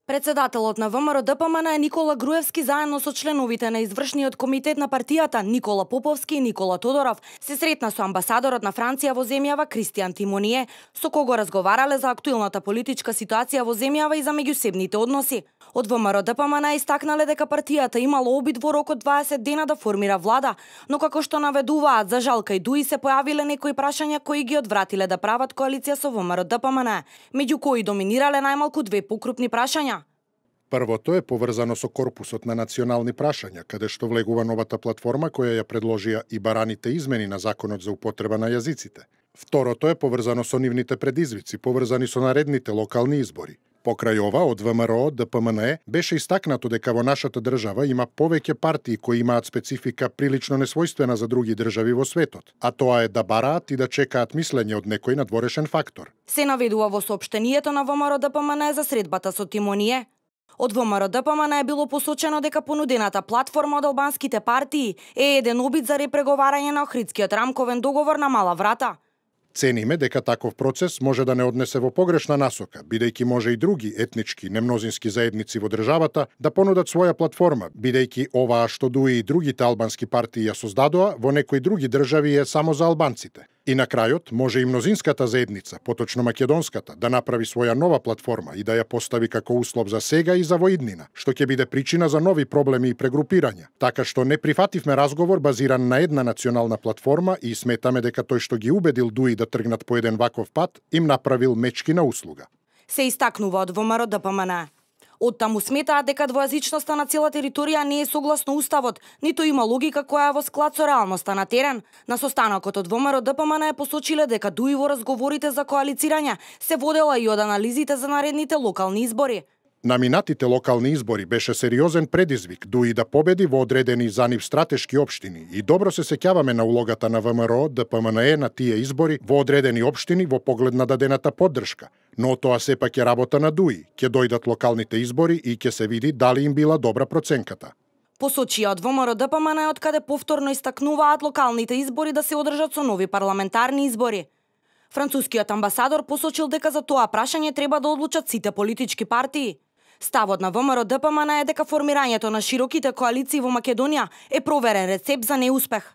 Председателот на ВМРО-ДПМН е Никола Груевски заедно со членовите на извршниот комитет на партијата Никола Поповски и Никола Тодоров се сретна со амбасадорот на Франција во земјава Кристијан Тимоние, со кого разговарале за актуелната политичка ситуација во земјава и за меѓусебните односи. Од ВМРО-ДПМН истакнале дека партијата имала обид во рок од 20 дена да формира влада, но како што наведуваат за жал кај Дуи се појавиле некои прашања кои ги одвратиле да прават коалиција со ВМРО-ДПМН, меѓу кои доминирале најмалку две покрупни прашања. Првото е поврзано со корпусот на национални прашања, каде што влегува новата платформа која ја предложија и бараните измени на законот за употреба на јазиците. Второто е поврзано со нивните предизвици, поврзани со наредните локални избори. Покрај ова, од ВМРО-ДПМН беше истакнато дека во нашата држава има повеќе партии кои имаат специфика прилично несвојствена за други држави во светот, а тоа е да бараат и да чекаат мислење од некој надворешен фактор. Се наведува во соопштението на ВМРО-ДПМН за средбата со Тимоние. Од ВМРО-ДПМН е било посочено дека понудената платформа од албанските партии е еден обид за репреговарање на Охридскиот рамковен договор на мала врата. Цениме дека таков процес може да не однесе во погрешна насока, бидејќи може и други етнички немнозински заедници во државата да понудат своја платформа, бидејќи оваа што Дуи и другите албански партии ја создадоа во некои други држави е само за албанците. И на крајот може и мнозинската заедница, поточно македонската, да направи своја нова платформа и да ја постави како услов за сега и за воиднина, што ќе биде причина за нови проблеми и прегрупирања. Така што не прифативме разговор базиран на една национална платформа и сметаме дека тој што ги убедил Дуи да тргнат по еден ваков пат, им направил мечкина услуга. Се истакнува од ВМРО-ДПМН. Оттаму сметаат дека двојазичноста на цела територија не е согласно уставот, ниту има логика која е во склад со реалноста на терен. На состанокот од ВМРО-ДПМН е посочиле дека Дуи во разговорите за коалицирање се водела и од анализите за наредните локални избори. На минатите локални избори беше сериозен предизвик Дуи да победи во одредени за нив стратешки општини и добро се сеќаваме на улогата на ВМРО-ДПМН на тие избори во одредени општини во поглед на дадената поддршка, но тоа сепак е работа на Дуи. Ќе дојдат локалните избори и ќе се види дали им била добра проценката. Посочија од ВМРО-ДПМН од каде повторно истакнуваат локалните избори да се одржат со нови парламентарни избори. Францускиот амбасадор посочил дека за тоа прашање треба да одлучат сите политички партии. Ставот на ВМРО-ДПМН е дека формирањето на широките коалиции во Македонија е проверен рецепт за неуспех.